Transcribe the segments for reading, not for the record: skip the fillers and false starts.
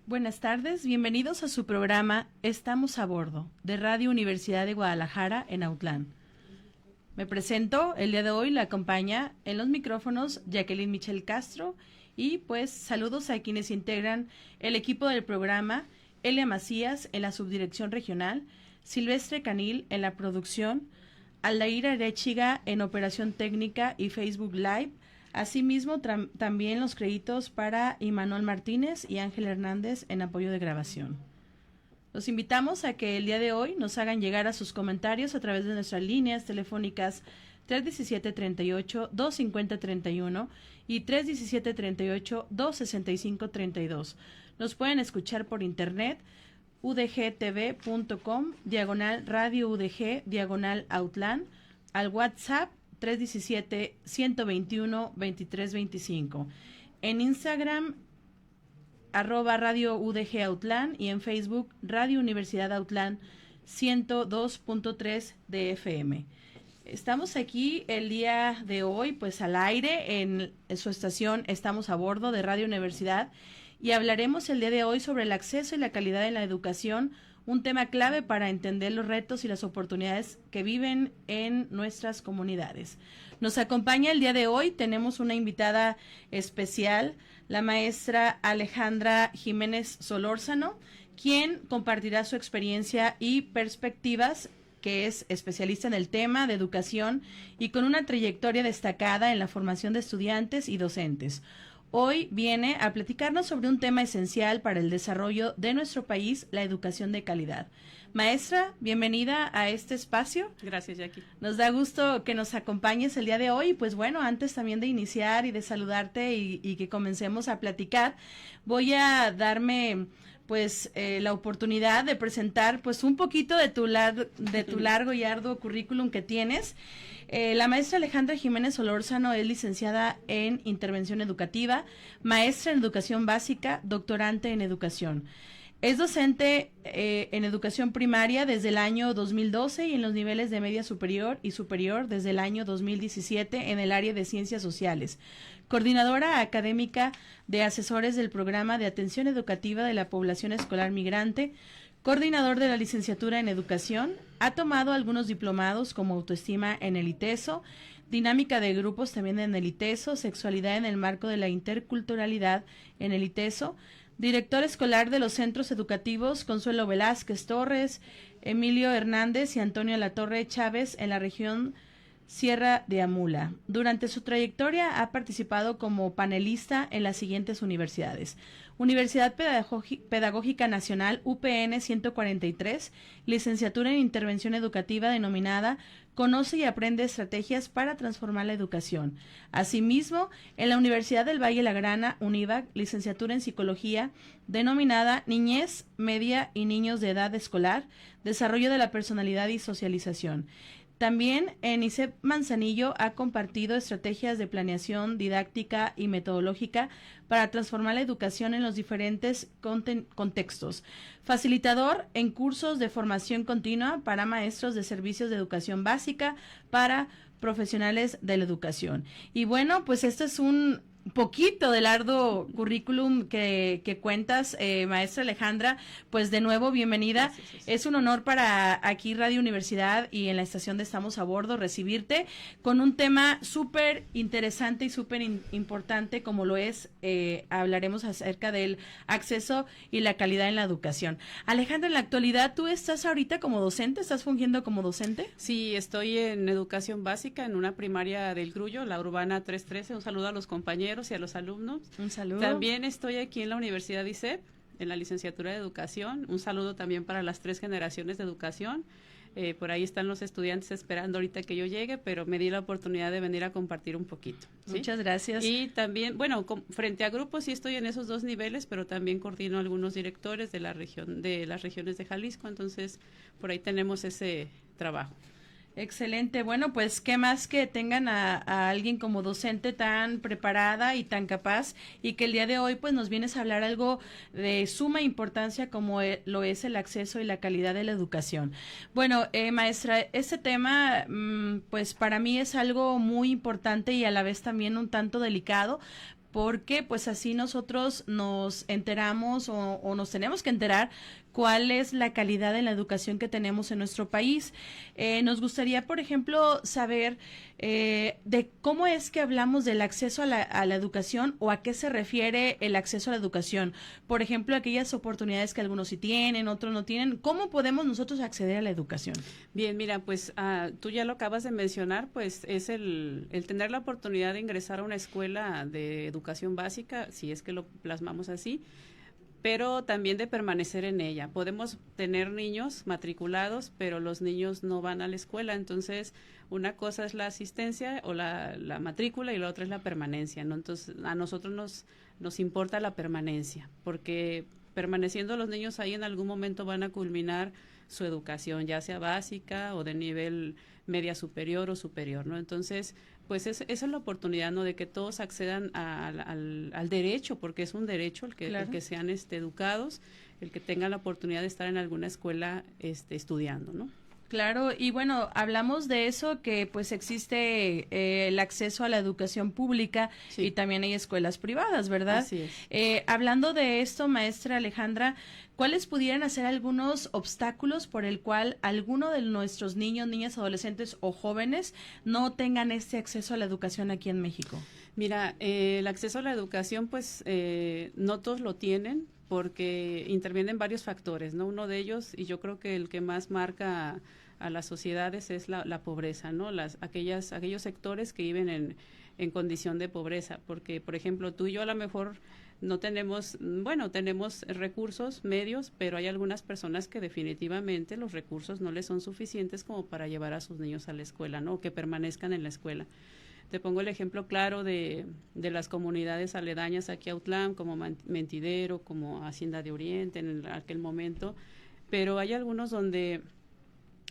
Buenas tardes, bienvenidos a su programa Estamos a Bordo, de Radio Universidad de Guadalajara en Autlán. Me presento, el día de hoy la acompaña en los micrófonos Jacqueline Michel Castro y pues saludos a quienes integran el equipo del programa, Elia Macías en la subdirección regional, Silvestre Canil en la producción, Aldair Arechiga en operación técnica y Facebook Live. Asimismo, también los créditos para Imanol Martínez y Ángel Hernández en apoyo de grabación. Los invitamos a que el día de hoy nos hagan llegar a sus comentarios a través de nuestras líneas telefónicas 317-38-250-31 y 317-38-265-32. Nos pueden escuchar por internet udgtv.com, /radio udg, /Autlán, al WhatsApp 317-121-2325. En Instagram, @Radio UDG Autlán y en Facebook, Radio Universidad Autlán 102.3 de FM. Estamos aquí el día de hoy, pues al aire, en su estación Estamos a Bordo de Radio Universidad y hablaremos el día de hoy sobre el acceso y la calidad en la educación, un tema clave para entender los retos y las oportunidades que viven en nuestras comunidades. Nos acompaña el día de hoy, tenemos una invitada especial, la maestra Alejandra Jiménez Solórzano, quien compartirá su experiencia y perspectivas, que es especialista en el tema de educación y con una trayectoria destacada en la formación de estudiantes y docentes. Hoy viene a platicarnos sobre un tema esencial para el desarrollo de nuestro país, la educación de calidad. Maestra, bienvenida a este espacio. Gracias, Jackie. Nos da gusto que nos acompañes el día de hoy. Pues bueno, antes también de iniciar y de saludarte y que comencemos a platicar, voy a darme pues la oportunidad de presentar pues un poquito de tu largo y arduo currículum que tienes. La maestra Alejandra Jiménez Solórzano es licenciada en Intervención Educativa, maestra en Educación Básica, doctorante en Educación. Es docente en Educación Primaria desde el año 2012 y en los niveles de media superior y superior desde el año 2017 en el área de Ciencias Sociales. Coordinadora académica de asesores del Programa de Atención Educativa de la Población Escolar Migrante, coordinador de la licenciatura en Educación, ha tomado algunos diplomados como Autoestima en el ITESO, Dinámica de Grupos también en el ITESO, Sexualidad en el marco de la interculturalidad en el ITESO, director escolar de los centros educativos Consuelo Velázquez Torres, Emilio Hernández y Antonio Latorre Chávez en la región Sierra de Amula. Durante su trayectoria ha participado como panelista en las siguientes universidades: Universidad Pedagógica Nacional UPN 143, licenciatura en Intervención Educativa denominada Conoce y aprende estrategias para transformar la educación. Asimismo, en la Universidad del Valle Lagrana, UNIVAC, licenciatura en Psicología denominada Niñez, Media y Niños de Edad Escolar, Desarrollo de la Personalidad y Socialización. También en ISEP Manzanillo ha compartido estrategias de planeación didáctica y metodológica para transformar la educación en los diferentes contextos. Facilitador en cursos de formación continua para maestros de servicios de educación básica para profesionales de la educación. Y bueno, pues este es un poquito del arduo currículum que cuentas, maestra Alejandra. Pues de nuevo, bienvenida. Gracias. Es un honor para aquí Radio Universidad y en la estación de Estamos a Bordo recibirte con un tema súper interesante y súper importante como lo es, hablaremos acerca del acceso y la calidad en la educación. Alejandra, en la actualidad, ¿tú estás ahorita como docente? ¿Estás fungiendo como docente? Sí, estoy en Educación Básica en una primaria del Grullo, la Urbana 313. Un saludo a los compañeros y a los alumnos. Un saludo. También estoy aquí en la Universidad ISEP, en la licenciatura de Educación. Un saludo también para las 3 generaciones de educación. Por ahí están los estudiantes esperando ahorita que yo llegue, pero me di la oportunidad de venir a compartir un poquito, ¿sí? Muchas gracias. Y también, bueno, frente a grupos sí estoy en esos 2 niveles, pero también coordino algunos directores de la región, de las regiones de Jalisco, entonces por ahí tenemos ese trabajo. Excelente. Bueno, pues qué más que tengan a alguien como docente tan preparada y tan capaz, y que el día de hoy pues nos vienes a hablar algo de suma importancia como lo es el acceso y la calidad de la educación. Bueno, maestra, este tema pues para mí es algo muy importante y a la vez también un tanto delicado, porque pues así nosotros nos enteramos o nos tenemos que enterar cuál es la calidad en la educación que tenemos en nuestro país. Nos gustaría, por ejemplo, saber de cómo es que hablamos del acceso a la educación o a qué se refiere el acceso a la educación. Por ejemplo, aquellas oportunidades que algunos sí tienen, otros no tienen. ¿Cómo podemos nosotros acceder a la educación? Bien, mira, pues tú ya lo acabas de mencionar, pues es el tener la oportunidad de ingresar a una escuela de educación básica, si es que lo plasmamos así, pero también de permanecer en ella. Podemos tener niños matriculados, pero los niños no van a la escuela, entonces una cosa es la asistencia o la matrícula y la otra es la permanencia, ¿no? Entonces a nosotros nos importa la permanencia, porque permaneciendo los niños ahí en algún momento van a culminar su educación, ya sea básica o de nivel media superior o superior, ¿no? Entonces, pues esa es la oportunidad, ¿no? De que todos accedan al derecho, porque es un derecho el que sean educados, el que tengan la oportunidad de estar en alguna escuela estudiando, ¿no? Claro, y bueno, hablamos de eso, que pues existe el acceso a la educación pública y también hay escuelas privadas, ¿verdad? Así es. Hablando de esto, maestra Alejandra, ¿cuáles pudieran ser algunos obstáculos por el cual alguno de nuestros niños, niñas, adolescentes o jóvenes no tengan este acceso a la educación aquí en México? Mira, el acceso a la educación, pues no todos lo tienen, porque intervienen varios factores, ¿no? Uno de ellos, y yo creo que el que más marca a las sociedades es la pobreza, ¿no? Aquellos sectores que viven en condición de pobreza, porque, por ejemplo, tú y yo a lo mejor no tenemos, bueno, tenemos recursos medios, pero hay algunas personas que definitivamente los recursos no les son suficientes como para llevar a sus niños a la escuela, ¿no? O que permanezcan en la escuela. Te pongo el ejemplo claro de las comunidades aledañas aquí a Autlán, como Mentidero, como Hacienda de Oriente en aquel momento, pero hay algunos donde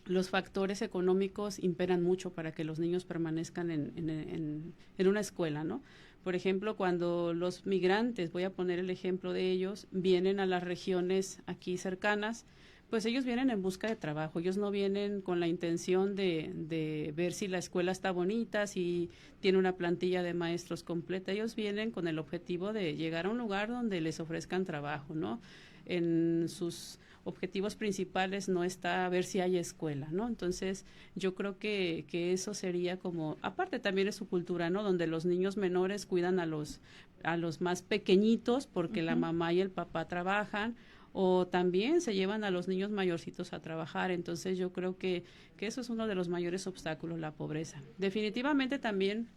los factores económicos imperan mucho para que los niños permanezcan en una escuela, ¿no? Por ejemplo, cuando los migrantes, voy a poner el ejemplo de ellos, vienen a las regiones aquí cercanas, pues ellos vienen en busca de trabajo, ellos no vienen con la intención de ver si la escuela está bonita, si tiene una plantilla de maestros completa, ellos vienen con el objetivo de llegar a un lugar donde les ofrezcan trabajo, ¿no? En sus objetivos principales no está ver si hay escuela, ¿no? Entonces, yo creo que eso sería como, aparte también es su cultura, ¿no? Donde los niños menores cuidan a los más pequeñitos porque la mamá y el papá trabajan, o también se llevan a los niños mayorcitos a trabajar. Entonces yo creo que eso es uno de los mayores obstáculos, la pobreza. Definitivamente también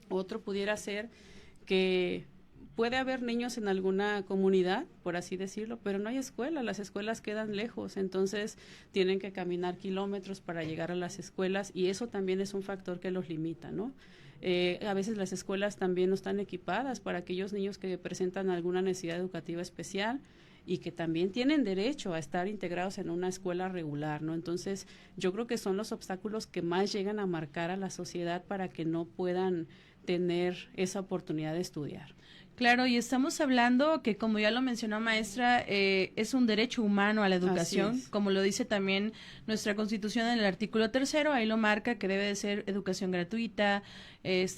otro pudiera ser que puede haber niños en alguna comunidad, por así decirlo, pero no hay escuela, las escuelas quedan lejos, entonces tienen que caminar kilómetros para llegar a las escuelas y eso también es un factor que los limita, ¿no? A veces las escuelas también no están equipadas para aquellos niños que presentan alguna necesidad educativa especial y que también tienen derecho a estar integrados en una escuela regular, ¿no? Entonces, yo creo que son los obstáculos que más llegan a marcar a la sociedad para que no puedan tener esa oportunidad de estudiar. Claro, y estamos hablando que, como ya lo mencionó maestra, es un derecho humano a la educación, como lo dice también nuestra Constitución en el artículo 3º, ahí lo marca que debe de ser educación gratuita,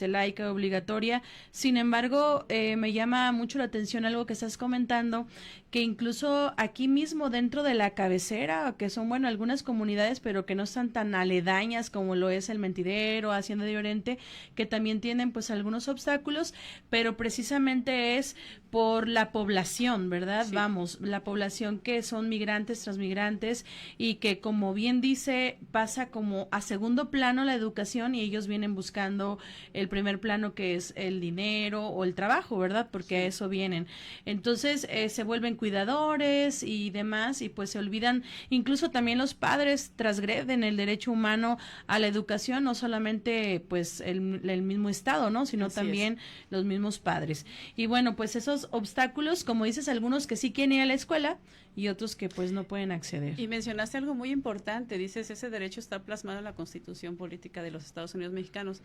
laica, obligatoria. Sin embargo, me llama mucho la atención algo que estás comentando, que incluso aquí mismo dentro de la cabecera, que son, bueno, algunas comunidades, pero que no están tan aledañas como lo es el Mentidero, Hacienda de Oriente, que también tienen pues algunos obstáculos, pero precisamente es por la población, ¿verdad? Sí. Vamos, la población que son migrantes, transmigrantes, y que, como bien dice, pasa como a segundo plano la educación y ellos vienen buscando el primer plano, que es el dinero o el trabajo, ¿verdad? Porque a eso vienen. Entonces, se vuelven cuidadores y demás, y pues se olvidan, incluso también los padres transgreden el derecho humano a la educación, no solamente pues el mismo Estado, ¿no? Sino también los mismos padres. Y bueno, pues esos obstáculos, como dices, algunos que sí quieren ir a la escuela y otros que pues no pueden acceder. Y mencionaste algo muy importante, dices, ese derecho está plasmado en la Constitución Política de los Estados Unidos Mexicanos.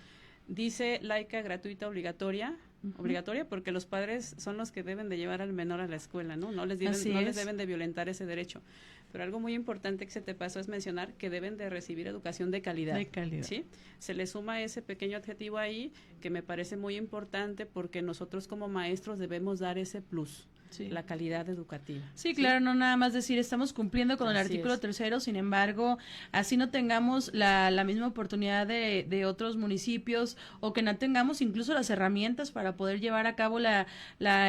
Dice laica, gratuita, obligatoria, porque los padres son los que deben de llevar al menor a la escuela, ¿no? No les deben de violentar ese derecho. Pero algo muy importante que se te pasó es mencionar que deben de recibir educación de calidad. De calidad. ¿Sí? Se le suma ese pequeño adjetivo ahí que me parece muy importante porque nosotros como maestros debemos dar ese plus. Sí. La calidad educativa. Sí, claro, no nada más decir estamos cumpliendo con el Así artículo es. 3º, sin embargo, así no tengamos la misma oportunidad de otros municipios o que no tengamos incluso las herramientas para poder llevar a cabo la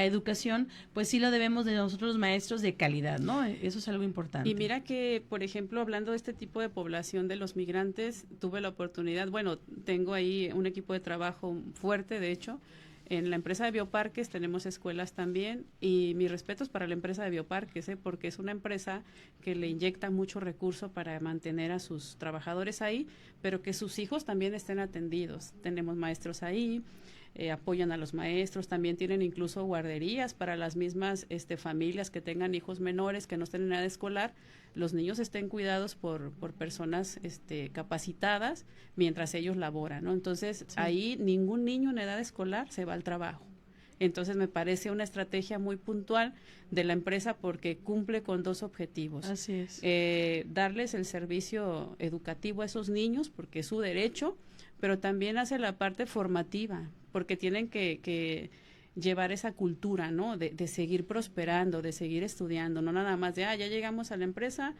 educación, pues sí lo debemos de nosotros los maestros de calidad, ¿no? Eso es algo importante. Y mira que, por ejemplo, hablando de este tipo de población de los migrantes, tuve la oportunidad, bueno, tengo ahí un equipo de trabajo fuerte, de hecho. En la empresa de Bioparques tenemos escuelas también y mis respetos para la empresa de Bioparques, porque es una empresa que le inyecta mucho recurso para mantener a sus trabajadores ahí, pero que sus hijos también estén atendidos. Tenemos maestros ahí, apoyan a los maestros, también tienen incluso guarderías para las mismas familias que tengan hijos menores que no estén en edad escolar, los niños estén cuidados por personas capacitadas mientras ellos laboran, ¿no? Entonces, sí. Ahí ningún niño en edad escolar se va al trabajo. Entonces, me parece una estrategia muy puntual de la empresa porque cumple con dos objetivos. Así es. Darles el servicio educativo a esos niños porque es su derecho, pero también hace la parte formativa porque tienen que llevar esa cultura, ¿no? De seguir prosperando, de seguir estudiando, no nada más de, ya llegamos a la empresa,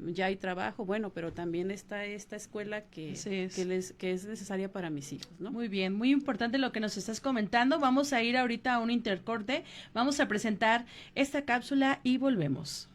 ya hay trabajo, bueno, pero también está esta escuela que es necesaria para mis hijos, ¿no? Muy bien, muy importante lo que nos estás comentando. Vamos a ir ahorita a un intercorte, vamos a presentar esta cápsula y volvemos.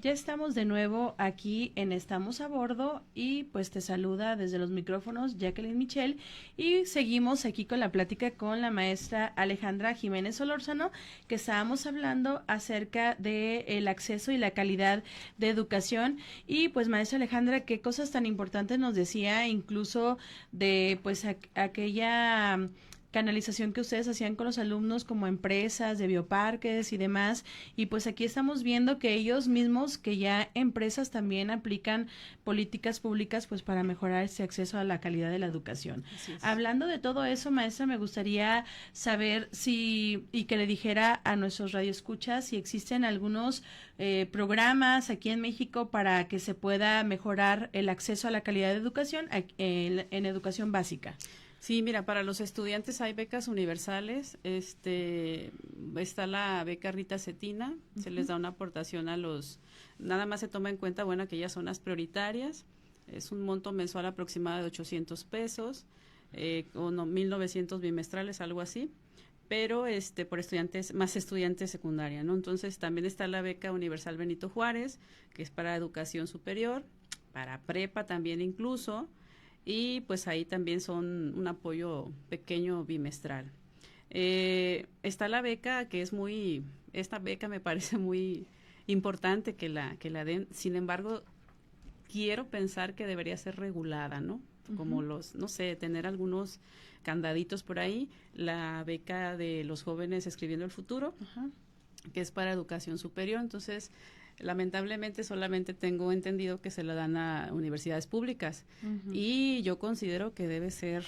Ya estamos de nuevo aquí en Estamos a Bordo y pues te saluda desde los micrófonos Jacqueline Michel y seguimos aquí con la plática con la maestra Alejandra Jiménez Solórzano, que estábamos hablando acerca de el acceso y la calidad de educación. Y pues maestra Alejandra, qué cosas tan importantes nos decía, incluso de pues aquella canalización que ustedes hacían con los alumnos como empresas de bioparques y demás, y pues aquí estamos viendo que ellos mismos, que ya empresas también aplican políticas públicas pues para mejorar ese acceso a la calidad de la educación. Hablando de todo eso, maestra, me gustaría saber si, y que le dijera a nuestros radioescuchas, si existen algunos programas aquí en México para que se pueda mejorar el acceso a la calidad de educación en educación básica. Sí, mira, para los estudiantes hay becas universales, está la beca Rita Cetina, se les da una aportación a nada más se toma en cuenta, bueno, aquellas zonas prioritarias, es un monto mensual aproximado de 800 pesos, o no, 1,900 bimestrales, algo así, pero por más estudiantes secundaria, ¿no? Entonces también está la beca universal Benito Juárez, que es para educación superior, para prepa también incluso, y pues ahí también son un apoyo pequeño bimestral. Está la beca que esta beca me parece muy importante que la den, sin embargo, quiero pensar que debería ser regulada, ¿no? Como no sé, tener algunos candaditos por ahí, la beca de los jóvenes escribiendo el futuro, que es para educación superior, entonces lamentablemente solamente tengo entendido que se la dan a universidades públicas y yo considero que debe ser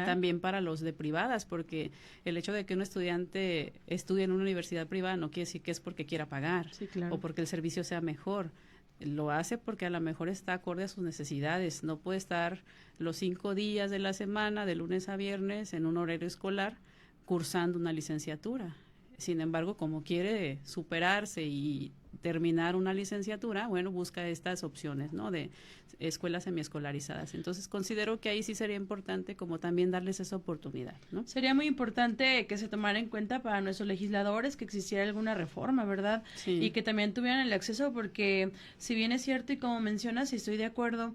también para los de privadas, porque el hecho de que un estudiante estudie en una universidad privada no quiere decir que es porque quiera pagar, o porque el servicio sea mejor. Lo hace porque a lo mejor está acorde a sus necesidades. No puede estar los 5 días de la semana, de lunes a viernes, en un horario escolar, cursando una licenciatura. Sin embargo, como quiere superarse y terminar una licenciatura, bueno, busca estas opciones, ¿no? De escuelas semiescolarizadas. Entonces, considero que ahí sí sería importante como también darles esa oportunidad, ¿no? Sería muy importante que se tomara en cuenta para nuestros legisladores que existiera alguna reforma, ¿verdad? Sí. Y que también tuvieran el acceso, porque si bien es cierto y como mencionas, y estoy de acuerdo,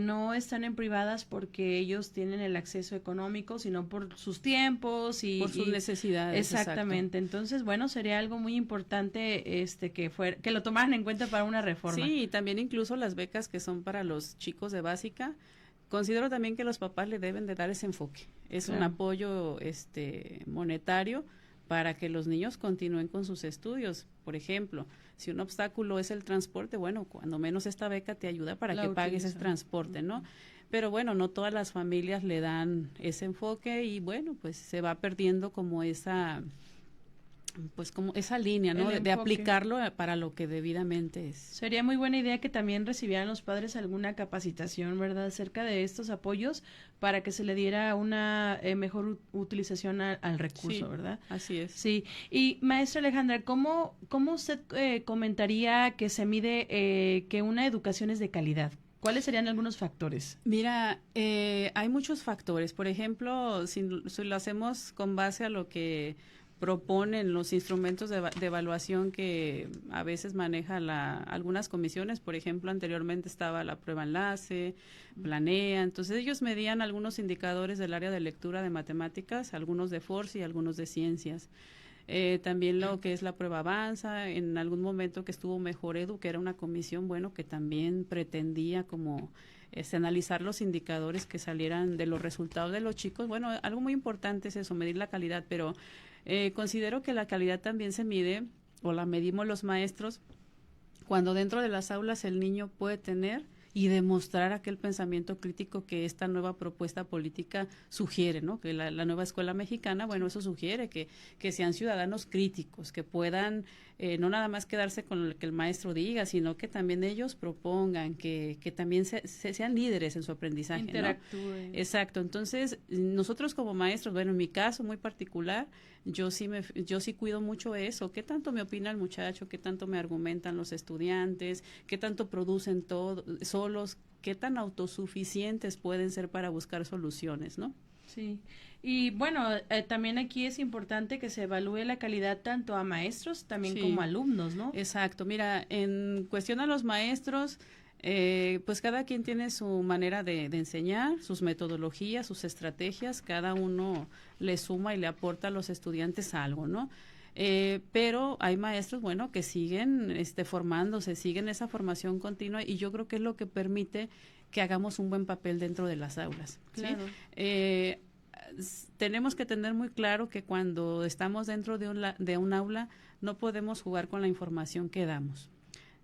no están en privadas porque ellos tienen el acceso económico, sino por sus tiempos y por sus necesidades. Exactamente. Exacto. Entonces, bueno, sería algo muy importante que lo tomaran en cuenta para una reforma. Sí, y también incluso las becas que son para los chicos de básica, considero también que los papás le deben de dar ese enfoque. Es un apoyo monetario para que los niños continúen con sus estudios. Por ejemplo, si un obstáculo es el transporte, bueno, cuando menos esta beca te ayuda para que pagues ese transporte, ¿no? Pero bueno, no todas las familias le dan ese enfoque y bueno, pues se va perdiendo como esa línea, ¿no? De aplicarlo para lo que debidamente es. Sería muy buena idea que también recibieran los padres alguna capacitación, ¿verdad?, acerca de estos apoyos para que se le diera una mejor utilización al recurso, ¿verdad? Así es. Sí. Y maestra Alejandra, ¿cómo usted comentaría que se mide que una educación es de calidad? ¿Cuáles serían algunos factores? Mira, hay muchos factores. Por ejemplo, si lo hacemos con base a lo que proponen los instrumentos de evaluación que a veces maneja algunas comisiones, por ejemplo, anteriormente estaba la prueba enlace, Planea, entonces ellos medían algunos indicadores del área de lectura de matemáticas, algunos de FORCE y algunos de ciencias. También lo que es la prueba Avanza, en algún momento que estuvo Mejor Edu, que era una comisión, bueno, que también pretendía como analizar los indicadores que salieran de los resultados de los chicos. Bueno, algo muy importante es eso, medir la calidad, pero considero que la calidad también se mide, o la medimos los maestros, cuando dentro de las aulas el niño puede tener y demostrar aquel pensamiento crítico que esta nueva propuesta política sugiere, ¿no? Que la nueva escuela mexicana, bueno, eso sugiere que sean ciudadanos críticos, que puedan no nada más quedarse con lo que el maestro diga, sino que también ellos propongan, que también sean líderes en su aprendizaje, interactúen. ¿no? Exacto. Entonces, nosotros como maestros, bueno, en mi caso muy particular, yo sí cuido mucho eso. ¿Qué tanto me opina el muchacho? ¿Qué tanto me argumentan los estudiantes? ¿Qué tanto producen solos? ¿Qué tan autosuficientes pueden ser para buscar soluciones, no? Sí, y bueno, también aquí es importante que se evalúe la calidad tanto a maestros también Sí, como a alumnos, ¿no? exacto. Mira, en cuestión a los maestros, pues cada quien tiene su manera de enseñar, sus metodologías, sus estrategias, cada uno le suma y le aporta a los estudiantes algo, ¿no? Pero hay maestros, bueno, que siguen formándose, siguen esa formación continua y yo creo que es lo que permite que hagamos un buen papel dentro de las aulas, ¿sí? Claro. Tenemos que tener muy claro que cuando estamos dentro de un aula no podemos jugar con la información que damos.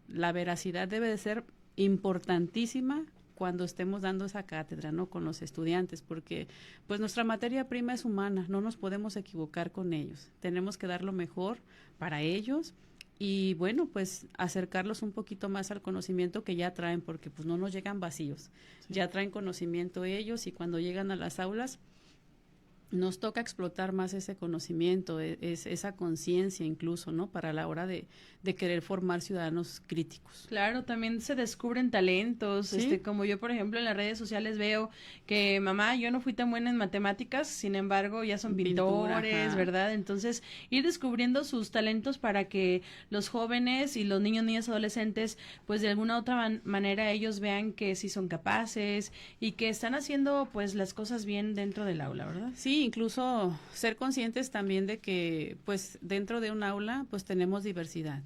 La veracidad debe de ser importantísima cuando estemos dando esa cátedra, ¿no? Con los estudiantes, porque pues nuestra materia prima es humana, no nos podemos equivocar con ellos. Tenemos que dar lo mejor para ellos y bueno, pues acercarlos un poquito más al conocimiento que ya traen, porque pues no nos llegan vacíos, sí. Ya traen conocimiento ellos y cuando llegan a las aulas nos toca explotar más ese conocimiento, esa conciencia incluso, ¿no? Para la hora de querer formar ciudadanos críticos. Claro, también se descubren talentos, ¿Sí? Como yo, por ejemplo, en las redes sociales veo que, mamá, yo no fui tan buena en matemáticas, sin embargo, ya son pintores, ¿verdad? Entonces, ir descubriendo sus talentos para que los jóvenes y los niños, niñas, adolescentes, pues de alguna otra manera ellos vean que sí son capaces y que están haciendo, pues, las cosas bien dentro del aula, ¿verdad? Sí, incluso ser conscientes también de que, pues, dentro de un aula, pues, tenemos diversidad.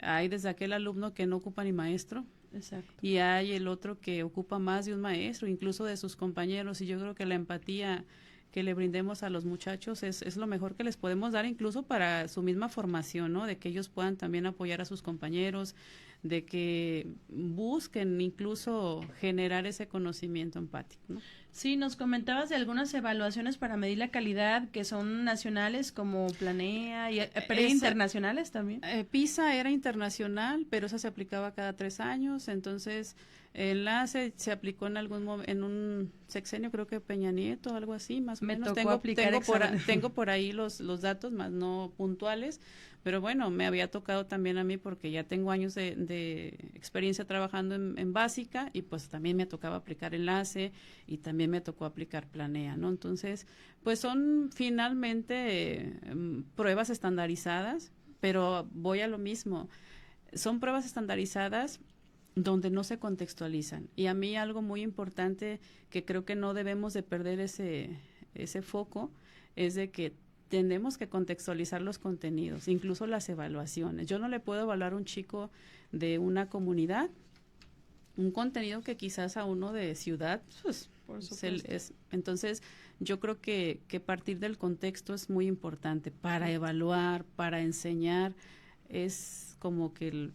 Hay desde aquel alumno que no ocupa ni maestro. Exacto. Y hay el otro que ocupa más de un maestro, incluso de sus compañeros. Y yo creo que la empatía que le brindemos a los muchachos es lo mejor que les podemos dar, incluso para su misma formación, ¿no? De que ellos puedan también apoyar a sus compañeros, de que busquen incluso generar ese conocimiento empático, ¿no? Sí, nos comentabas de algunas evaluaciones para medir la calidad que son nacionales como Planea, pero internacionales también. PISA era internacional, pero esa se aplicaba cada 3 años, entonces Enlace se aplicó en un sexenio, creo que Peña Nieto, algo así, más o menos. Tengo por ahí los datos, más no puntuales, pero bueno, me había tocado también a mí porque ya tengo años de experiencia trabajando en básica y pues también me tocaba aplicar Enlace y también me tocó aplicar Planea, ¿no? Entonces, pues son finalmente pruebas estandarizadas, pero voy a lo mismo. Son pruebas estandarizadas donde no se contextualizan. Y a mí algo muy importante que creo que no debemos de perder ese foco es de que tenemos que contextualizar los contenidos, incluso las evaluaciones. Yo no le puedo evaluar a un chico de una comunidad un contenido que quizás a uno de ciudad, pues, entonces yo creo que partir del contexto es muy importante para evaluar, para enseñar, es como que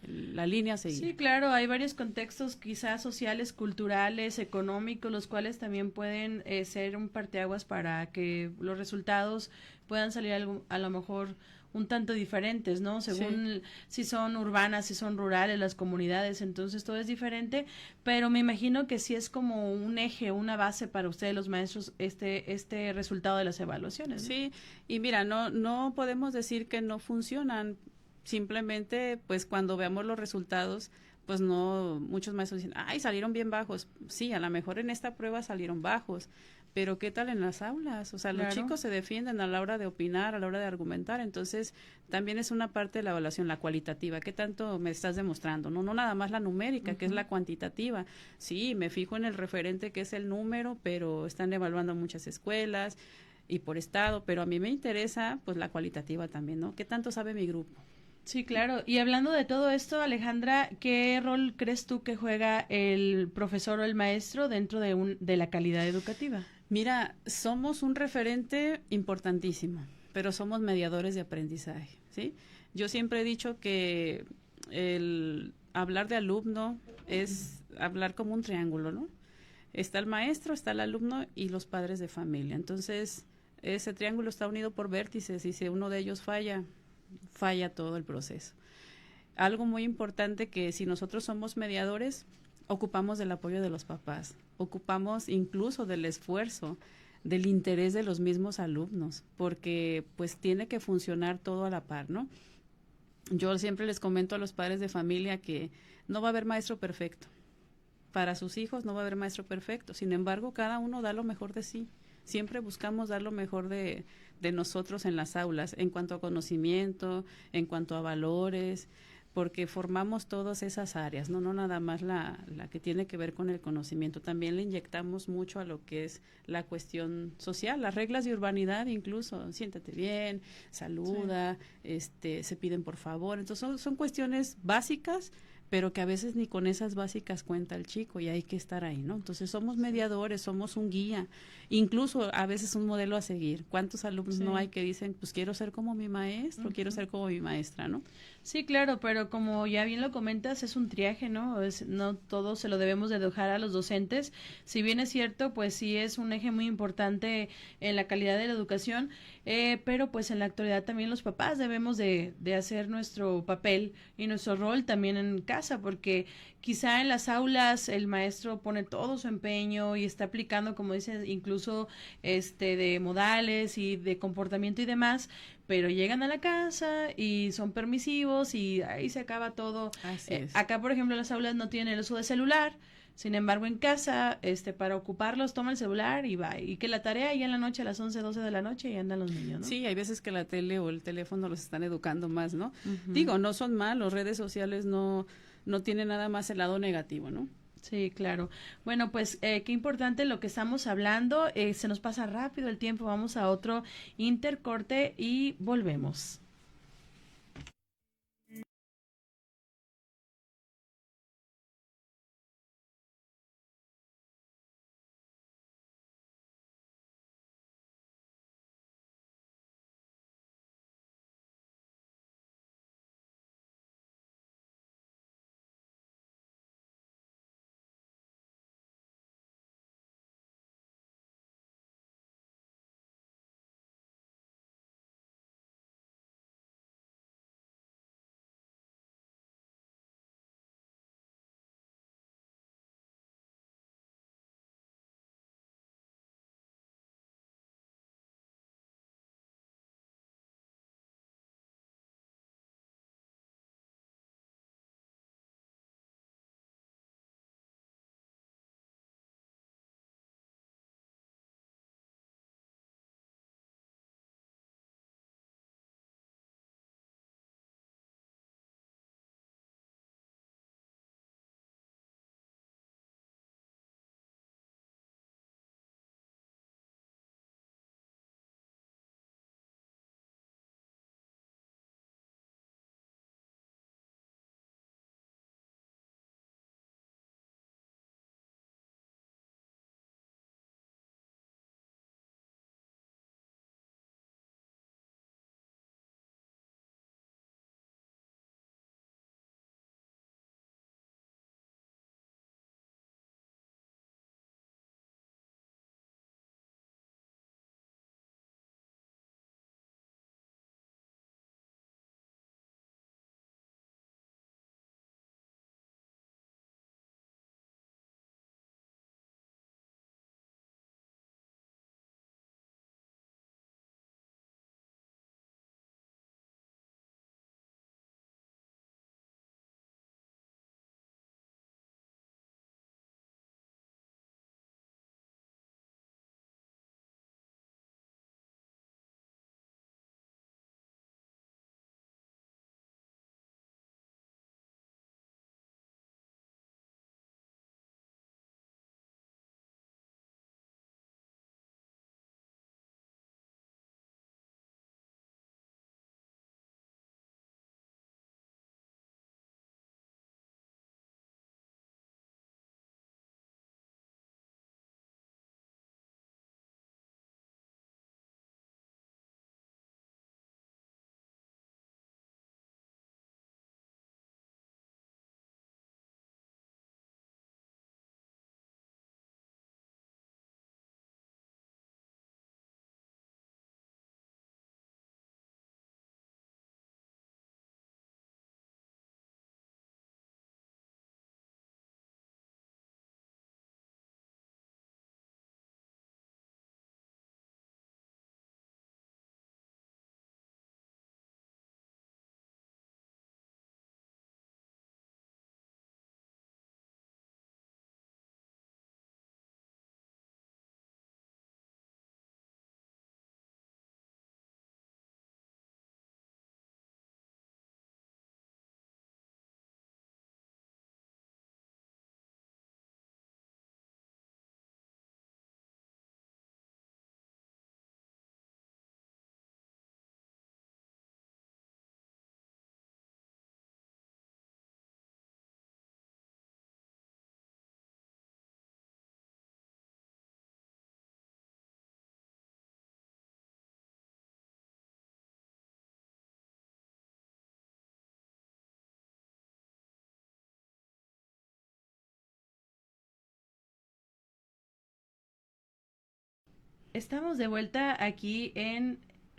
la línea a seguir. Sí, claro, hay varios contextos quizás sociales, culturales, económicos, los cuales también pueden ser un parteaguas para que los resultados puedan salir a lo mejor un tanto diferentes, ¿no? Según si son urbanas, si son rurales las comunidades, entonces todo es diferente, pero me imagino que sí es como un eje, una base para ustedes los maestros este resultado de las evaluaciones, ¿no? Sí, y mira, no podemos decir que no funcionan. Simplemente, pues cuando veamos los resultados, pues no, muchos maestros dicen, ay, salieron bien bajos. Sí, a lo mejor en esta prueba salieron bajos, pero ¿qué tal en las aulas? O sea, los chicos se defienden a la hora de opinar, a la hora de argumentar, entonces también es una parte de la evaluación, la cualitativa. ¿Qué tanto me estás demostrando? No nada más la numérica, que es la cuantitativa. Sí, me fijo en el referente que es el número, pero están evaluando muchas escuelas y por estado, pero a mí me interesa pues la cualitativa también, ¿no? ¿Qué tanto sabe mi grupo? Sí, claro. Y hablando de todo esto, Alejandra, ¿qué rol crees tú que juega el profesor o el maestro dentro de la calidad educativa? Mira, somos un referente importantísimo, pero somos mediadores de aprendizaje, ¿sí? Yo siempre he dicho que el hablar de alumno es hablar como un triángulo, ¿no? Está el maestro, está el alumno y los padres de familia. Entonces, ese triángulo está unido por vértices y si uno de ellos falla todo el proceso. Algo muy importante que si nosotros somos mediadores, ocupamos del apoyo de los papás, ocupamos incluso del esfuerzo, del interés de los mismos alumnos, porque pues tiene que funcionar todo a la par, ¿no? Yo siempre les comento a los padres de familia que no va a haber maestro perfecto. para sus hijos no va a haber maestro perfecto. Sin embargo, cada uno da lo mejor de sí. Siempre buscamos dar lo mejor de nosotros en las aulas, en cuanto a conocimiento, en cuanto a valores, porque formamos todas esas áreas, no nada más la que tiene que ver con el conocimiento, también le inyectamos mucho a lo que es la cuestión social, las reglas de urbanidad incluso, siéntate bien, saluda, se piden por favor, entonces son cuestiones básicas, pero que a veces ni con esas básicas cuenta el chico y hay que estar ahí, ¿no? Entonces somos mediadores, somos un guía, incluso a veces un modelo a seguir. ¿Cuántos alumnos no hay que dicen, pues quiero ser como mi maestro, quiero ser como mi maestra, ¿no? Sí, claro, pero como ya bien lo comentas, es un triaje, ¿no? No todo se lo debemos de dejar a los docentes. Si bien es cierto, pues sí es un eje muy importante en la calidad de la educación, pero pues en la actualidad también los papás debemos de hacer nuestro papel y nuestro rol también en casa, porque quizá en las aulas el maestro pone todo su empeño y está aplicando, como dices, incluso de modales y de comportamiento y demás, pero llegan a la casa y son permisivos y ahí se acaba todo. Así es. Acá, por ejemplo, las aulas no tienen el uso de celular, sin embargo, en casa, para ocuparlos, toma el celular y va. Y que la tarea ya en la noche a las 11, 12 de la noche y andan los niños, ¿no? Sí, hay veces que la tele o el teléfono los están educando más, ¿no? Uh-huh. Digo, no son malos, redes sociales no tienen nada más el lado negativo, ¿no? Sí, claro. Bueno, pues qué importante lo que estamos hablando. Se nos pasa rápido el tiempo. Vamos a otro intercorte y volvemos. Estamos de vuelta aquí en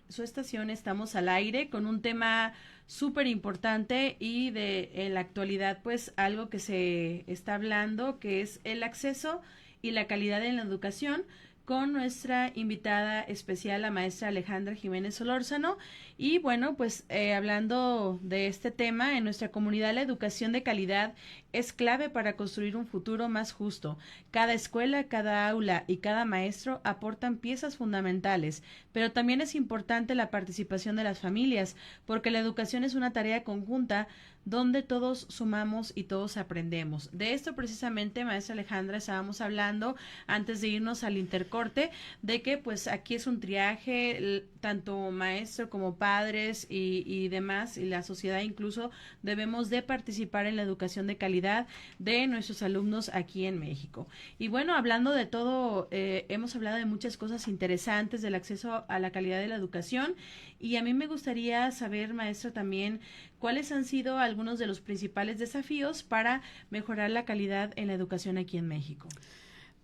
su estación, estamos al aire con un tema súper importante y en la actualidad pues algo que se está hablando, que es el acceso y la calidad en la educación, con nuestra invitada especial, la maestra Alejandra Jiménez Solórzano. Y bueno, pues hablando de este tema, en nuestra comunidad la educación de calidad es clave para construir un futuro más justo. Cada escuela, cada aula y cada maestro aportan piezas fundamentales, pero también es importante la participación de las familias, porque la educación es una tarea conjunta donde todos sumamos y todos aprendemos. De esto precisamente, maestra Alejandra, estábamos hablando antes de irnos al intercorte, de que pues aquí es un triaje, tanto maestro como padres y demás, y la sociedad incluso, debemos de participar en la educación de calidad de nuestros alumnos aquí en México. Y bueno, hablando de todo, hemos hablado de muchas cosas interesantes del acceso a la calidad de la educación, y a mí me gustaría saber, maestra, también cuáles han sido algunos de los principales desafíos para mejorar la calidad en la educación aquí en México.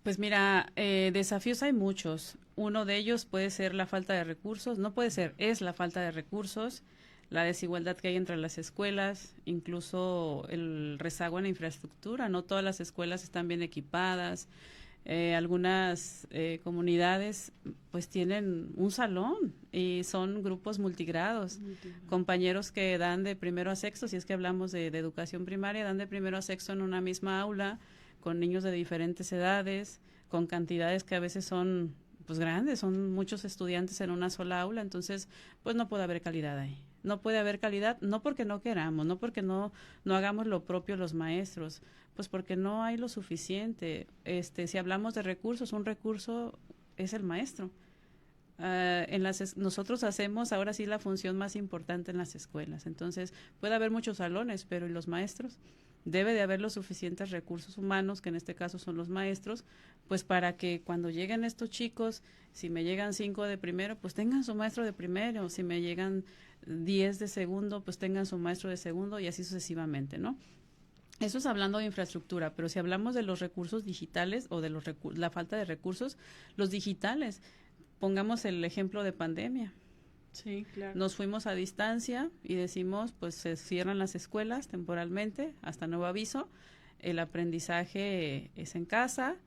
Pues mira, desafíos hay muchos. Uno de ellos puede ser la falta de recursos, no puede ser, es la falta de recursos, la desigualdad que hay entre las escuelas, incluso el rezago en la infraestructura. No todas las escuelas están bien equipadas. Algunas comunidades pues tienen un salón y son grupos multigrados, compañeros que dan de primero a sexto, si es que hablamos de educación primaria, dan de primero a sexto en una misma aula, con niños de diferentes edades, con cantidades que a veces son pues grandes, son muchos estudiantes en una sola aula, entonces pues no puede haber calidad ahí. No puede haber calidad, no porque no queramos, no porque no hagamos lo propio los maestros, pues porque no hay lo suficiente. Si hablamos de recursos, un recurso es el maestro. Nosotros hacemos ahora sí la función más importante en las escuelas. Entonces, puede haber muchos salones, pero ¿y los maestros? Debe de haber los suficientes recursos humanos, que en este caso son los maestros, pues para que cuando lleguen estos chicos, si me llegan 5 de primero, pues tengan su maestro de primero, si me llegan 10 de segundo, pues tengan su maestro de segundo y así sucesivamente, ¿no? Eso es hablando de infraestructura, pero si hablamos de los recursos digitales o de la falta de recursos, los digitales, pongamos el ejemplo de pandemia. Sí, claro. Nos fuimos a distancia y decimos, pues se cierran las escuelas temporalmente, hasta nuevo aviso, el aprendizaje es en casa,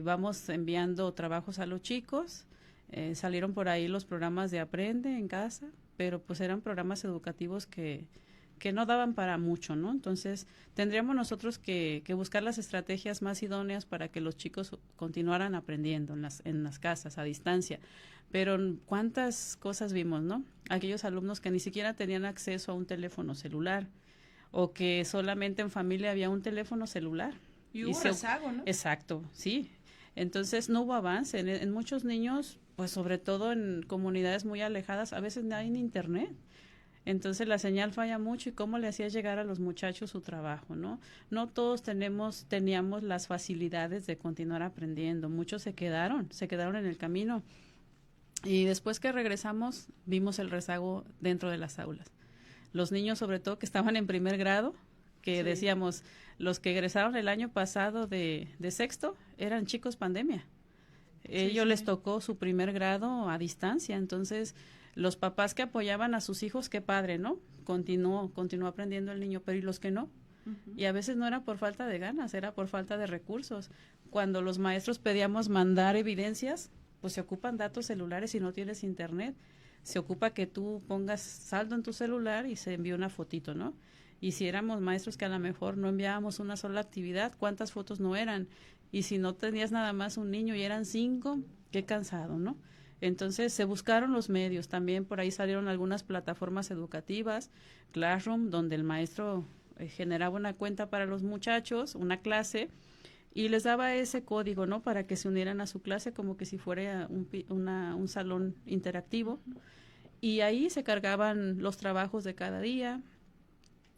vamos enviando trabajos a los chicos, salieron por ahí los programas de Aprende en casa, pero pues eran programas educativos que no daban para mucho, ¿no? Entonces, tendríamos nosotros que buscar las estrategias más idóneas para que los chicos continuaran aprendiendo en las casas, a distancia. Pero cuántas cosas vimos, ¿no? Aquellos alumnos que ni siquiera tenían acceso a un teléfono celular o que solamente en familia había un teléfono celular. Y hubo rezago, ¿no? Exacto, sí. Entonces, no hubo avance. En muchos niños, pues sobre todo en comunidades muy alejadas, a veces no hay ni internet. Entonces la señal falla mucho y cómo le hacía llegar a los muchachos su trabajo, ¿no? No todos teníamos las facilidades de continuar aprendiendo. Muchos se quedaron en el camino. Y después que regresamos, vimos el rezago dentro de las aulas. Los niños, sobre todo, que estaban en primer grado, que decíamos, los que egresaron el año pasado de sexto, eran chicos pandemia. Ellos les tocó su primer grado a distancia, entonces los papás que apoyaban a sus hijos, qué padre, ¿no? Continuó aprendiendo el niño, pero ¿y los que no? Y a veces no era por falta de ganas, era por falta de recursos. Cuando los maestros pedíamos mandar evidencias, pues se ocupan datos celulares y no tienes internet. Se ocupa que tú pongas saldo en tu celular y se envía una fotito, ¿no? Y si éramos maestros que a lo mejor no enviábamos una sola actividad, ¿cuántas fotos no eran? Y si no tenías nada más un niño y eran 5, qué cansado, ¿no? Entonces se buscaron los medios, también por ahí salieron algunas plataformas educativas, Classroom, donde el maestro generaba una cuenta para los muchachos, una clase, y les daba ese código, ¿no? Para que se unieran a su clase como que si fuera un salón interactivo. Y ahí se cargaban los trabajos de cada día,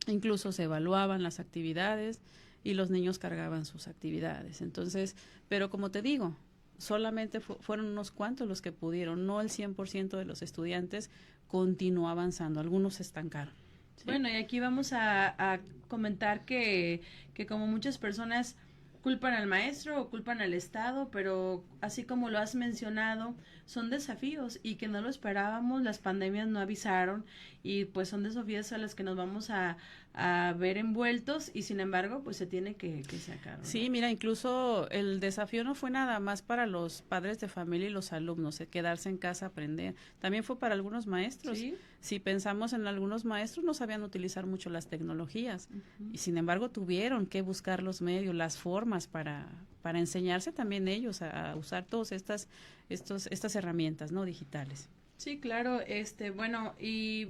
incluso se evaluaban las actividades y los niños cargaban sus actividades. Entonces, pero como te digo, solamente fueron unos cuantos los que pudieron, no el 100% de los estudiantes continuó avanzando, algunos se estancaron. ¿Sí? Bueno, y aquí vamos a comentar que como muchas personas culpan al maestro o culpan al Estado, pero así como lo has mencionado, son desafíos y que no lo esperábamos, las pandemias no avisaron y pues son desafíos a los que nos vamos a ver envueltos y sin embargo pues se tiene que sacar, ¿no? Sí, mira, incluso el desafío no fue nada más para los padres de familia y los alumnos, quedarse en casa a aprender, también fue para algunos maestros. ¿Sí? Si pensamos en algunos maestros, no sabían utilizar mucho las tecnologías y sin embargo tuvieron que buscar los medios, las formas para enseñarse también ellos a usar todas estas herramientas, ¿no?, digitales. Sí, claro, bueno, y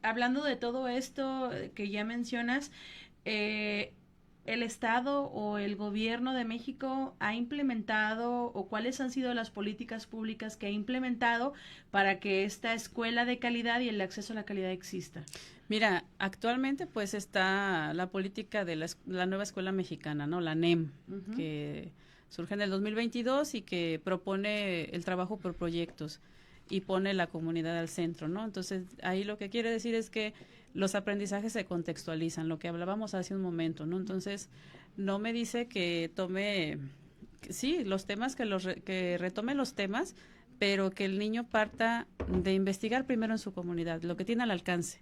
hablando de todo esto que ya mencionas, ¿el Estado o el gobierno de México ha implementado o cuáles han sido las políticas públicas que ha implementado para que esta escuela de calidad y el acceso a la calidad exista? Mira, actualmente pues está la política de la nueva escuela mexicana, ¿no? La NEM, que surge en el 2022 y que propone el trabajo por proyectos y pone la comunidad al centro, ¿no? Entonces, ahí lo que quiere decir es que los aprendizajes se contextualizan, lo que hablábamos hace un momento, ¿no? Entonces, no me dice que tome, sí, los temas, que retome los temas, pero que el niño parta de investigar primero en su comunidad, lo que tiene al alcance,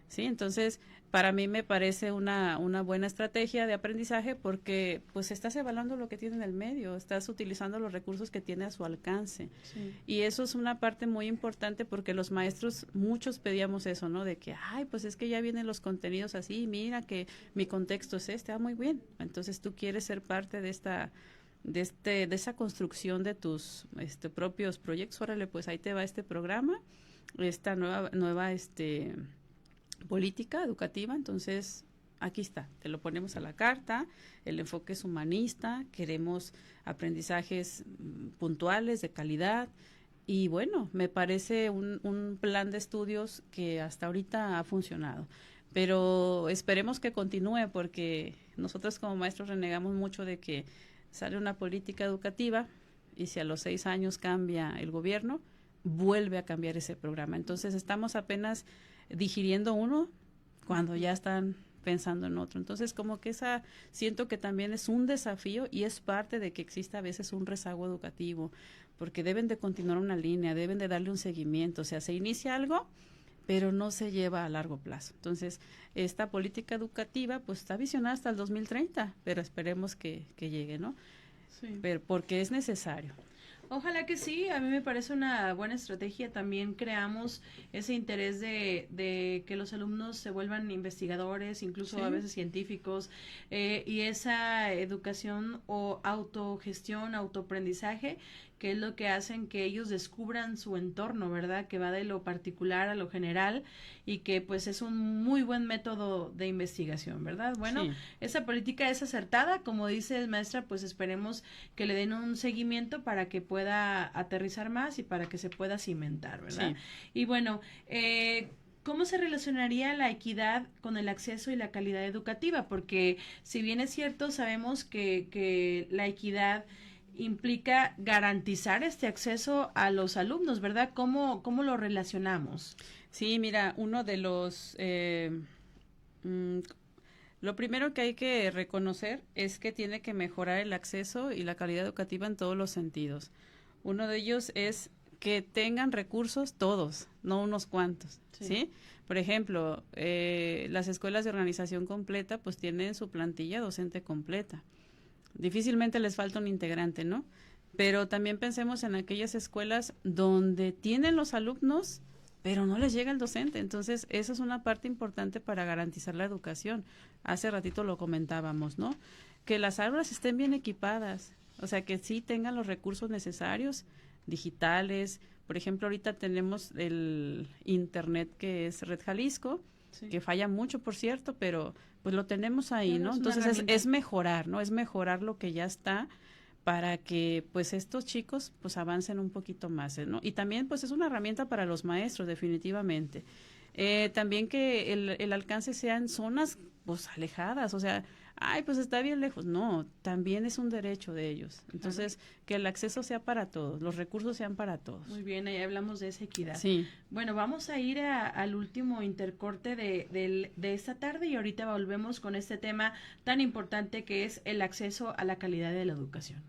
¿sí? Entonces, para mí me parece una buena estrategia de aprendizaje porque pues estás evaluando lo que tiene en el medio, estás utilizando los recursos que tiene a su alcance. Sí. Y eso es una parte muy importante porque los maestros, muchos pedíamos eso, ¿no? De que, ay, pues es que ya vienen los contenidos así, mira que mi contexto es muy bien. Entonces tú quieres ser parte de esa construcción de tus propios proyectos. Órale, pues ahí te va este programa, esta nueva política educativa, entonces aquí está, te lo ponemos a la carta, el enfoque es humanista, queremos aprendizajes puntuales, de calidad, y bueno, me parece un plan de estudios que hasta ahorita ha funcionado, pero esperemos que continúe porque nosotros como maestros renegamos mucho de que sale una política educativa y si a los 6 años cambia el gobierno, vuelve a cambiar ese programa, entonces estamos apenas digiriendo uno cuando ya están pensando en otro. Entonces, como que siento que también es un desafío y es parte de que exista a veces un rezago educativo, porque deben de continuar una línea, deben de darle un seguimiento, o sea, se inicia algo, pero no se lleva a largo plazo. Entonces, esta política educativa, pues está visionada hasta el 2030, pero esperemos que llegue, ¿no? Sí. Pero porque es necesario. Ojalá que sí, a mí me parece una buena estrategia. También creamos ese interés de que los alumnos se vuelvan investigadores, incluso sí, a veces científicos, y esa educación o autogestión, autoaprendizaje, que es lo que hacen que ellos descubran su entorno, ¿verdad? Que va de lo particular a lo general y que pues es un muy buen método de investigación, ¿verdad? Bueno, sí, esa política es acertada, como dice maestra, pues esperemos que le den un seguimiento para que pueda aterrizar más y para que se pueda cimentar, ¿verdad? Sí. Y bueno, ¿cómo se relacionaría la equidad con el acceso y la calidad educativa? Porque si bien es cierto, sabemos que la equidad implica garantizar este acceso a los alumnos, ¿verdad? ¿Cómo lo relacionamos? Sí, mira, uno de los... lo primero que hay que reconocer es que tiene que mejorar el acceso y la calidad educativa en todos los sentidos. Uno de ellos es que tengan recursos todos, no unos cuantos, ¿sí? Por ejemplo, las escuelas de organización completa pues tienen su plantilla docente completa. Difícilmente les falta un integrante, ¿no? Pero también pensemos en aquellas escuelas donde tienen los alumnos, pero no les llega el docente. Entonces, esa es una parte importante para garantizar la educación. Hace ratito lo comentábamos, ¿no? Que las aulas estén bien equipadas, o sea, que sí tengan los recursos necesarios, digitales. Por ejemplo, ahorita tenemos el internet que es Red Jalisco, sí, que falla mucho, por cierto, pero pues lo tenemos ahí, ¿no? Entonces es mejorar, ¿no? Es mejorar lo que ya está para que pues estos chicos pues avancen un poquito más, ¿no? Y también pues es una herramienta para los maestros, definitivamente. También que el alcance sea en zonas pues alejadas, o sea, ay, pues está bien lejos. No, también es un derecho de ellos. Entonces, que el acceso sea para todos, los recursos sean para todos. Muy bien, ahí hablamos de esa equidad. Sí. Bueno, vamos a ir al último intercorte de esta tarde y ahorita volvemos con este tema tan importante que es el acceso a la calidad de la educación.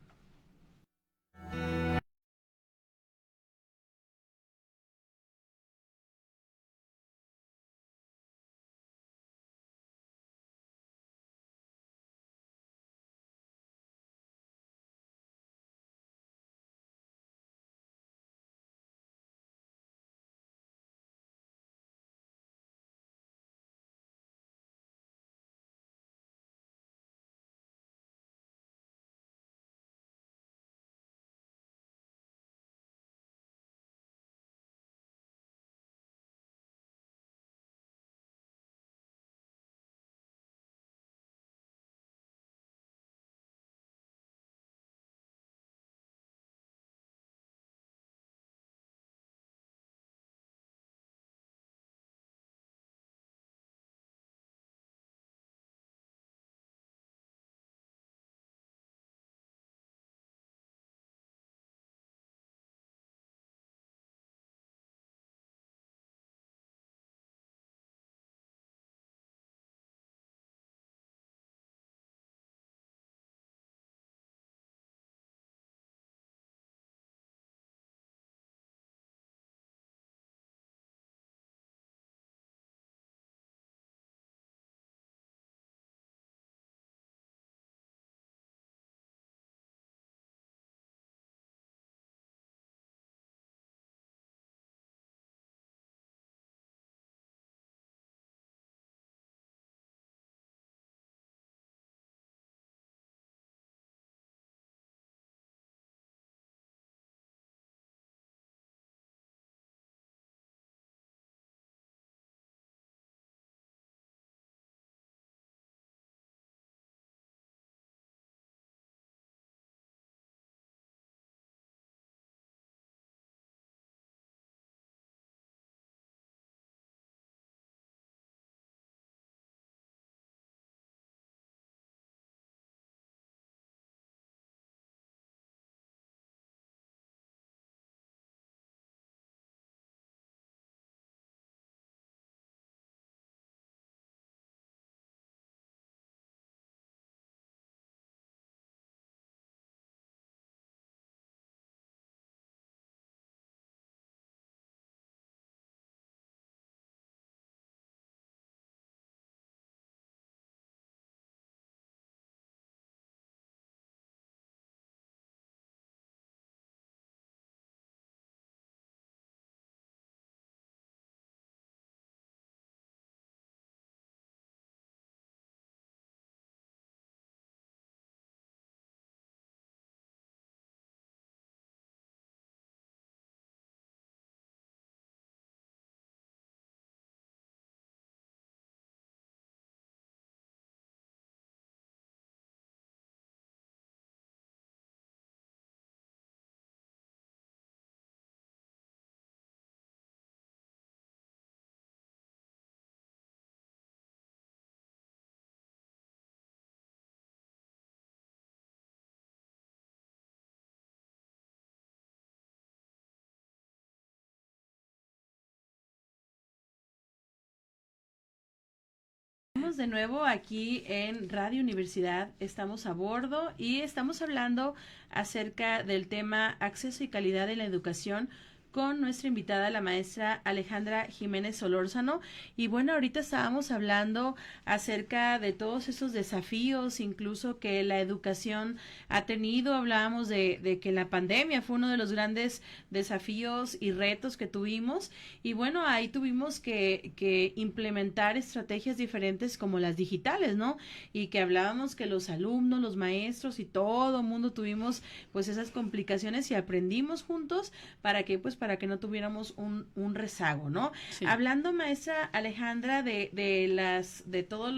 Estamos de nuevo aquí en Radio Universidad, estamos a bordo y estamos hablando acerca del tema acceso y calidad en la educación con nuestra invitada, la maestra Alejandra Jiménez Solórzano. Y bueno, ahorita estábamos hablando acerca de todos esos desafíos, incluso que la educación ha tenido. Hablábamos de que la pandemia fue uno de los grandes desafíos y retos que tuvimos. Y bueno, ahí tuvimos que implementar estrategias diferentes como las digitales, ¿no? Y que hablábamos que los alumnos, los maestros y todo mundo tuvimos pues esas complicaciones y aprendimos juntos para que no tuviéramos un rezago, ¿no? Sí. Hablando, maestra Alejandra, de todos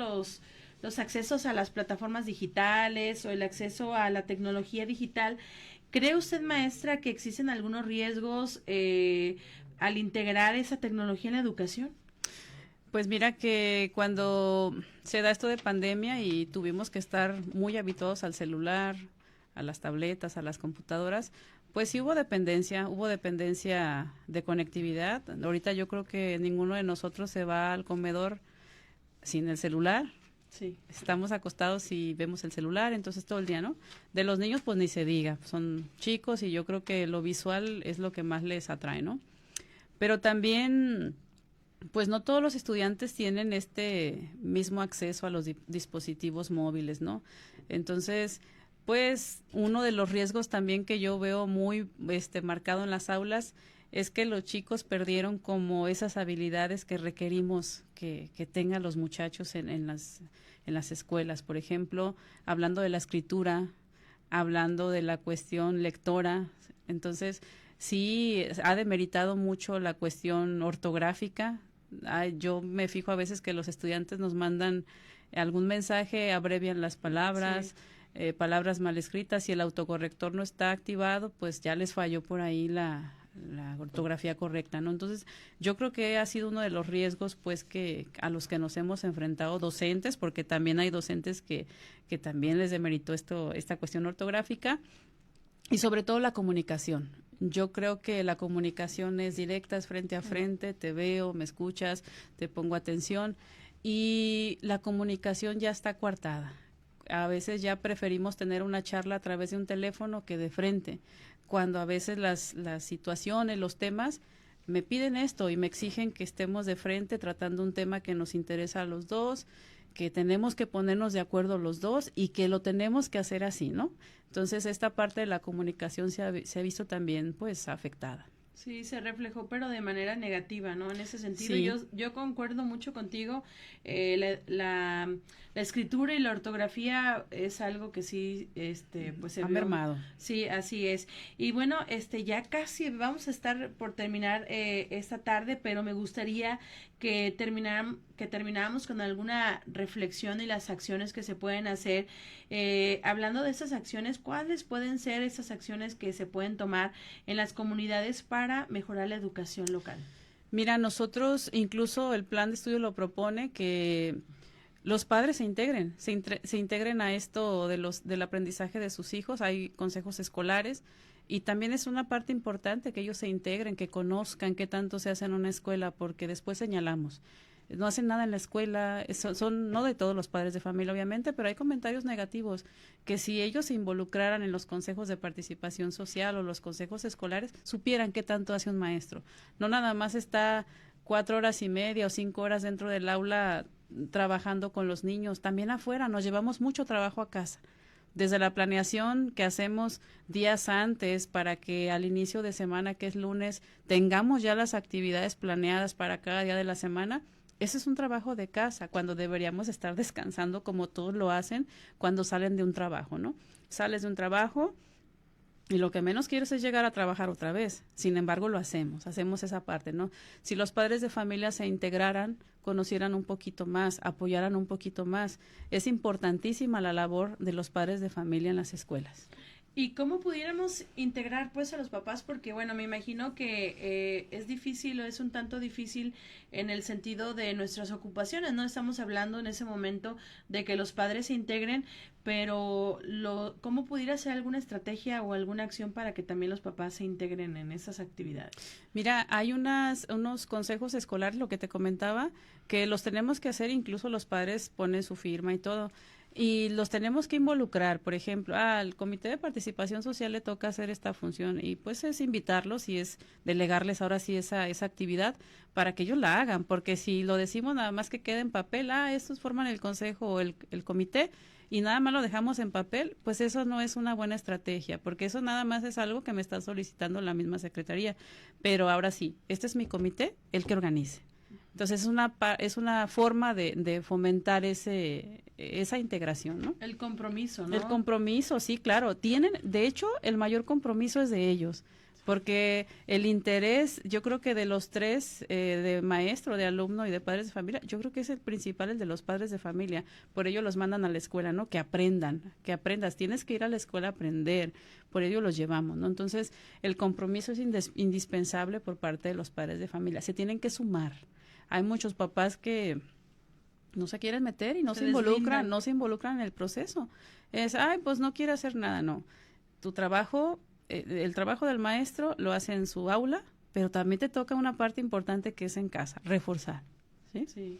los accesos a las plataformas digitales o el acceso a la tecnología digital, ¿cree usted, maestra, que existen algunos riesgos al integrar esa tecnología en la educación? Pues mira que cuando se da esto de pandemia y tuvimos que estar muy habituados al celular, a las tabletas, a las computadoras, pues sí hubo dependencia de conectividad. Ahorita yo creo que ninguno de nosotros se va al comedor sin el celular. Sí. Estamos acostados y vemos el celular, entonces todo el día, ¿no? De los niños, pues ni se diga, son chicos y yo creo que lo visual es lo que más les atrae, ¿no? Pero también, pues no todos los estudiantes tienen este mismo acceso a los dispositivos móviles, ¿no? Entonces, pues uno de los riesgos también que yo veo muy marcado en las aulas es que los chicos perdieron como esas habilidades que requerimos que tengan los muchachos en las escuelas. Por ejemplo, hablando de la escritura, hablando de la cuestión lectora. Entonces, sí ha demeritado mucho la cuestión ortográfica. Yo me fijo a veces que los estudiantes nos mandan algún mensaje, abrevian las palabras. Sí. Palabras mal escritas, si el autocorrector no está activado, pues ya les falló por ahí la ortografía correcta, ¿no? Entonces, yo creo que ha sido uno de los riesgos, pues, que a los que nos hemos enfrentado docentes, porque también hay docentes que también les demeritó esta cuestión ortográfica, y sobre todo la comunicación. Yo creo que la comunicación es directa, es frente a frente, te veo, me escuchas, te pongo atención, y la comunicación ya está coartada. A veces ya preferimos tener una charla a través de un teléfono que de frente, cuando a veces las situaciones, los temas me piden esto y me exigen que estemos de frente tratando un tema que nos interesa a los dos, que tenemos que ponernos de acuerdo los dos y que lo tenemos que hacer así, ¿no? Entonces esta parte de la comunicación se ha visto también pues afectada. Sí, se reflejó, pero de manera negativa, ¿no? En ese sentido, sí. yo concuerdo mucho contigo. La escritura y la ortografía es algo que sí, pues se ha mermado. Sí, así es. Y bueno, ya casi vamos a estar por terminar esta tarde, pero me gustaría que termináramos con alguna reflexión y las acciones que se pueden hacer. Hablando de esas acciones, ¿cuáles pueden ser esas acciones que se pueden tomar en las comunidades para mejorar la educación local? Mira, nosotros incluso el plan de estudio lo propone que los padres se integren a esto del aprendizaje de sus hijos. Hay consejos escolares y también es una parte importante que ellos se integren, que conozcan qué tanto se hace en una escuela, porque después señalamos. No hacen nada en la escuela, son no de todos los padres de familia, obviamente, pero hay comentarios negativos, que si ellos se involucraran en los consejos de participación social o los consejos escolares, supieran qué tanto hace un maestro. No nada más está 4 horas y media o 5 horas dentro del aula trabajando con los niños, también afuera, nos llevamos mucho trabajo a casa. Desde la planeación que hacemos días antes para que al inicio de semana, que es lunes, tengamos ya las actividades planeadas para cada día de la semana. Ese es un trabajo de casa, cuando deberíamos estar descansando como todos lo hacen cuando salen de un trabajo, ¿no? Sales de un trabajo y lo que menos quieres es llegar a trabajar otra vez. Sin embargo, lo hacemos esa parte, ¿no? Si los padres de familia se integraran, conocieran un poquito más, apoyaran un poquito más, es importantísima la labor de los padres de familia en las escuelas. ¿Y cómo pudiéramos integrar pues a los papás? Porque bueno, me imagino que es difícil o es un tanto difícil en el sentido de nuestras ocupaciones, ¿no? Estamos hablando en ese momento de que los padres se integren, pero ¿cómo pudiera ser alguna estrategia o alguna acción para que también los papás se integren en esas actividades? Mira, hay unos consejos escolares, lo que te comentaba, que los tenemos que hacer, incluso los padres ponen su firma y todo. Y los tenemos que involucrar, por ejemplo, al Comité de Participación Social le toca hacer esta función y pues es invitarlos y es delegarles ahora sí esa actividad para que ellos la hagan, porque si lo decimos nada más que quede en papel, estos forman el consejo o el comité y nada más lo dejamos en papel, pues eso no es una buena estrategia, porque eso nada más es algo que me está solicitando la misma secretaría, pero ahora sí, este es mi comité, el que organice. Entonces es una forma de fomentar esa integración, ¿no? El compromiso, ¿no? El compromiso, sí, claro. De hecho, el mayor compromiso es de ellos, porque el interés, yo creo que de los tres, de maestro, de alumno y de padres de familia, yo creo que es el principal, el de los padres de familia. Por ello los mandan a la escuela, ¿no? Que aprendas. Tienes que ir a la escuela a aprender. Por ello los llevamos, ¿no? Entonces, el compromiso es indispensable por parte de los padres de familia. Se tienen que sumar. hay muchos papás que no se quieren meter y no se deslindan. involucran en el proceso. Pues no quiere hacer nada, no. Tu trabajo, el trabajo del maestro lo hace en su aula, pero también te toca una parte importante que es en casa, reforzar, ¿sí? Sí.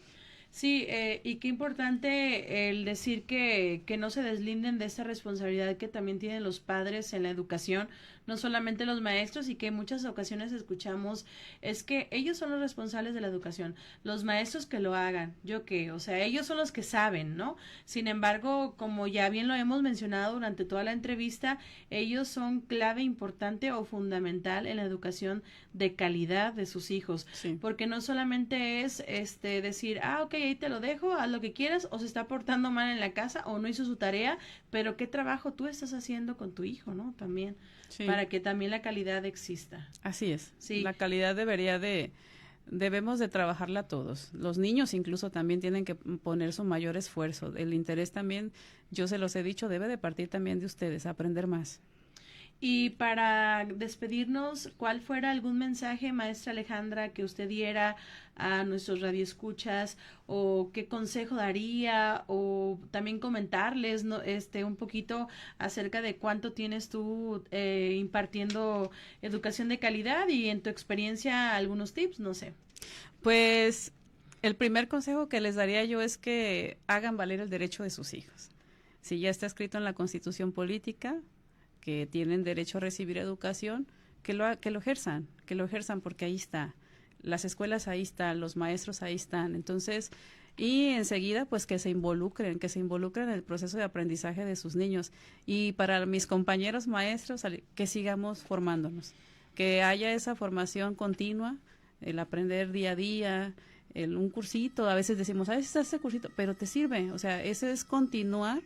Sí, y qué importante el decir que no se deslinden de esta responsabilidad que también tienen los padres en la educación, no solamente los maestros, y que en muchas ocasiones escuchamos es que ellos son los responsables de la educación, los maestros que lo hagan, yo qué, o sea, ellos son los que saben, ¿no? Sin embargo, como ya bien lo hemos mencionado durante toda la entrevista, ellos son clave importante o fundamental en la educación de calidad de sus hijos, Sí. porque no solamente es decir, ok, ahí te lo dejo, haz lo que quieras, o se está portando mal en la casa o no hizo su tarea, pero qué trabajo tú estás haciendo con tu hijo, ¿no? También, Sí. para que también la calidad exista. Así es. Sí. La calidad debemos de trabajarla todos. Los niños incluso también tienen que poner su mayor esfuerzo. El interés también, yo se los he dicho, debe de partir también de ustedes, aprender más. Y para despedirnos, ¿cuál fuera algún mensaje, maestra Alejandra, que usted diera a nuestros radioescuchas, o qué consejo daría, o también comentarles, ¿no? Un poquito acerca de cuánto tienes tú impartiendo educación de calidad y en tu experiencia algunos tips, no sé? Pues el primer consejo que les daría yo es que hagan valer el derecho de sus hijos. Si ya está escrito en la Constitución Política que tienen derecho a recibir educación, que lo ejerzan, porque ahí está. Las escuelas ahí están, los maestros ahí están. Entonces, y enseguida, pues que se involucren en el proceso de aprendizaje de sus niños. Y para mis compañeros maestros, que sigamos formándonos, que haya esa formación continua, el aprender día a día, un cursito, a veces decimos, ese cursito, pero te sirve, o sea, ese es continuar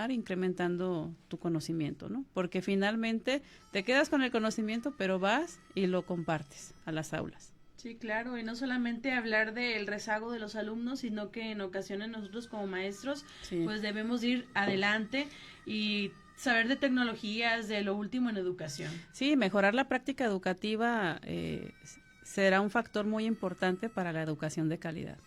incrementando tu conocimiento, ¿no? Porque finalmente te quedas con el conocimiento, pero vas y lo compartes a las aulas. Sí, claro, y no solamente hablar del rezago de los alumnos, sino que en ocasiones nosotros como maestros, Sí. pues debemos ir adelante y saber de tecnologías, de lo último en educación. Sí, mejorar la práctica educativa será un factor muy importante para la educación de calidad.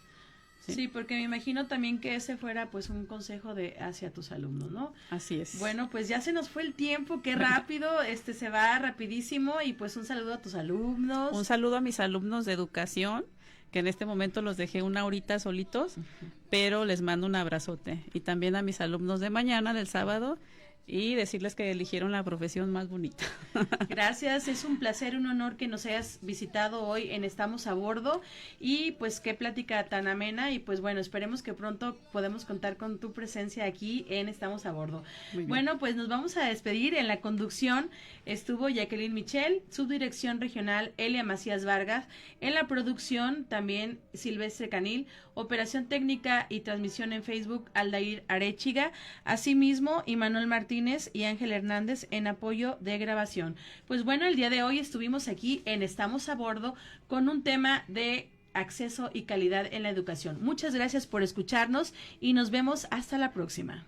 Sí, porque me imagino también que ese fuera pues un consejo hacia tus alumnos, ¿no? Así es. Bueno, pues ya se nos fue el tiempo, qué rápido, se va rapidísimo, y pues un saludo a tus alumnos. Un saludo a mis alumnos de educación, que en este momento los dejé una horita solitos, pero les mando un abrazote. Y también a mis alumnos de mañana, del sábado, y decirles que eligieron la profesión más bonita. Gracias, es un placer, un honor que nos hayas visitado hoy en Estamos a Bordo, y pues qué plática tan amena, y pues bueno, esperemos que pronto podamos contar con tu presencia aquí en Estamos a Bordo. Bueno, pues nos vamos a despedir. En la conducción estuvo Jacqueline Michel, subdirección regional Elia Macías Vargas, en la producción también Silvestre Canil, operación técnica y transmisión en Facebook Aldair Arechiga, asimismo Imanuel Martínez y Ángel Hernández en apoyo de grabación. Pues bueno, el día de hoy estuvimos aquí en Estamos a Bordo con un tema de acceso y calidad en la educación. Muchas gracias por escucharnos y nos vemos hasta la próxima.